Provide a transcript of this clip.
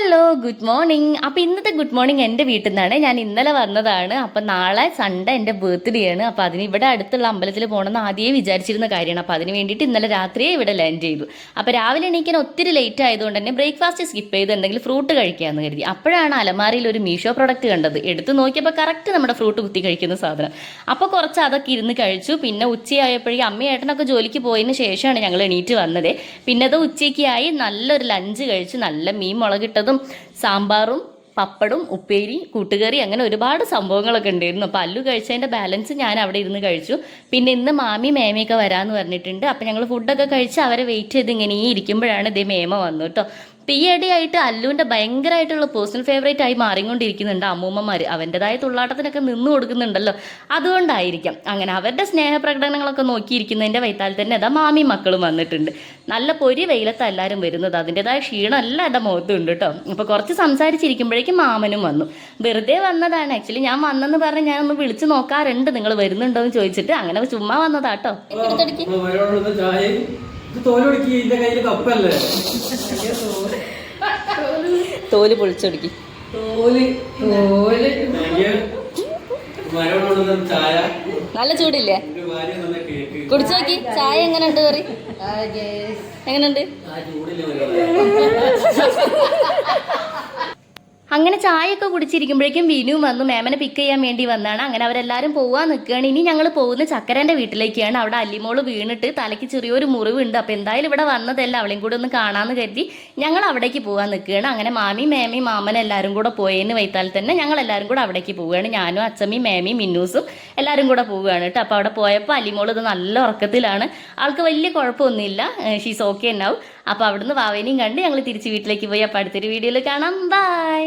Hello good morning. അപ്പോൾ ഇന്നത്തെ good morning എൻ്റെ വീട്ടിൽ നിന്നാണ്. ഞാൻ ഇന്നലെ വന്നതാണ്. അപ്പം നാളെ സൺഡേ എൻ്റെ ബർത്ത്ഡേ ആണ്. അപ്പോൾ അതിന് ഇവിടെ അടുത്തുള്ള അമ്പലത്തിൽ പോകണമെന്ന് ആദ്യമേ വിചാരിച്ചിരുന്ന കാര്യമാണ്. അപ്പോൾ അതിന് വേണ്ടിയിട്ട് ഇന്നലെ രാത്രിയെ ഇവിടെ ലാൻഡ് ചെയ്തു. അപ്പോൾ രാവിലെ എണീക്കാൻ ഒത്തിരി ലേറ്റ് ആയതുകൊണ്ട് തന്നെ ബ്രേക്ക്ഫാസ്റ്റ് സ്കിപ്പ് ചെയ്ത് എന്തെങ്കിലും ഫ്രൂട്ട് കഴിക്കാമെന്ന് കരുതി. അപ്പോഴാണ് അലമാരിയിൽ ഒരു മീഷോ പ്രൊഡക്റ്റ് കണ്ടത്. എടുത്ത് നോക്കിയപ്പോൾ കറക്റ്റ് നമ്മുടെ ഫ്രൂട്ട് കുത്തി കഴിക്കുന്ന സാധനം. അപ്പോൾ കുറച്ച് അതൊക്കെ ഇരുന്ന് കഴിച്ചു. പിന്നെ ഉച്ചയായപ്പോഴേക്കും അമ്മയും ഏട്ടനൊക്കെ ജോലിക്ക് പോയതിന് ശേഷമാണ് ഞങ്ങൾ എണീറ്റ് വന്നത്. പിന്നെ അത് ഉച്ചയ്ക്കായി നല്ലൊരു ലഞ്ച് കഴിച്ച് നല്ല മീൻ മുളകിട്ടതും സാമ്പാറും പപ്പടും ഉപ്പേരി കൂട്ടുകറി അങ്ങനെ ഒരുപാട് സംഭവങ്ങളൊക്കെ ഉണ്ടായിരുന്നു. അപ്പോൾ അല്ലു കഴിച്ചതിൻ്റെ ബാലൻസ് ഞാൻ അവിടെ ഇരുന്ന് കഴിച്ചു. പിന്നെ ഇന്ന് മാമി മേമയൊക്കെ വരാമെന്ന് പറഞ്ഞിട്ടുണ്ട്. അപ്പോൾ ഞങ്ങൾ ഫുഡൊക്കെ കഴിച്ച് അവരെ വെയിറ്റ് ചെയ്ത് ഇങ്ങനെ ഇരിക്കുമ്പോഴാണ് ഇതേ മേമ വന്നു കേട്ടോ. അപ്പോൾ ഈ ഇടയായിട്ട് അല്ലുവിൻ്റെ ഭയങ്കരമായിട്ടുള്ള പേഴ്സണൽ ഫേവറേറ്റ് ആയി മാറിക്കൊണ്ടിരിക്കുന്നുണ്ട് അമ്മൂമ്മമാർ. അവൻ്റെതായ തുള്ളാട്ടത്തിനൊക്കെ നിന്ന് കൊടുക്കുന്നുണ്ടല്ലോ, അതുകൊണ്ടായിരിക്കാം. അങ്ങനെ അവരുടെ സ്നേഹപ്രകടനങ്ങളൊക്കെ നോക്കിയിരിക്കുന്നതിൻ്റെ വൈത്താൽ തന്നെ അതാ മാമി മക്കളും വന്നിട്ടുണ്ട്. നല്ല പൊരി വെയിലത്ത് എല്ലാവരും വരുന്നത്. അതിൻ്റെതായ ക്ഷീണമെല്ലാം എൻ്റെ മുഖത്തുണ്ട് കേട്ടോ. അപ്പോൾ കുറച്ച് സംസാരിച്ചിരിക്കുമ്പോഴേക്കും മാമനും വന്നു. വെറുതെ വന്നതാണ്. ആക്ച്വലി ഞാൻ വന്നെന്ന് പറഞ്ഞ് ഞാൻ ഒന്ന് വിളിച്ച് നോക്കാറുണ്ട് നിങ്ങൾ വരുന്നുണ്ടോ എന്ന് ചോദിച്ചിട്ട്. അങ്ങനെ ചുമ്മാ വന്നതാട്ടോ. തോല് പൊളിച്ചൊടുക്കി. നല്ല ചൂടില്ലേ? കുടിച്ചു നോക്കി ചായ എങ്ങനെയുണ്ട്? കറി എങ്ങനെയുണ്ട്? അങ്ങനെ ചായയൊക്കെ കുടിച്ചിരിക്കുമ്പോഴേക്കും വിനു വന്നു. മേമനെ പിക്ക് ചെയ്യാൻ വേണ്ടി വന്നതാണ്. അങ്ങനെ അവരെല്ലാവരും പോകാൻ നിൽക്കുകയാണ്. ഇനി ഞങ്ങൾ പോകുന്ന ചക്കരൻ്റെ വീട്ടിലേക്കാണ്. അവിടെ അല്ലിമോള് വീണിട്ട് തലയ്ക്ക് ചെറിയൊരു മുറിവുണ്ട്. അപ്പോൾ എന്തായാലും ഇവിടെ വന്നതല്ല, അവളെയും കൂടെ ഒന്ന് കാണാമെന്ന് കരുതി ഞങ്ങൾ അവിടേക്ക് പോകാൻ നിൽക്കുകയാണ്. അങ്ങനെ മാമിയും മേമയും മാമനും എല്ലാവരും കൂടെ പോയതിന് വൈത്താൽ തന്നെ ഞങ്ങൾ എല്ലാവരും കൂടെ അവിടേക്ക് പോവുകയാണ്. ഞാനും അച്ഛമ്മയും മേമയും മിന്നൂസും എല്ലാവരും കൂടെ പോവുകയാണ് കേട്ടോ. അപ്പോൾ അവിടെ പോയപ്പോൾ അല്ലിമോൾ ഇത് നല്ല ഉറക്കത്തിലാണ്. ആൾക്ക് വലിയ കുഴപ്പമൊന്നുമില്ല, ഷീസ് ഓക്കെ ഉണ്ടാവും. അപ്പോൾ അവിടുന്ന് വാവേനെയും കണ്ട് ഞങ്ങൾ തിരിച്ച് വീട്ടിലേക്ക് പോയി. അപ്പോൾ അടുത്തൊരു വീഡിയോയിൽ കാണാം. ബൈ.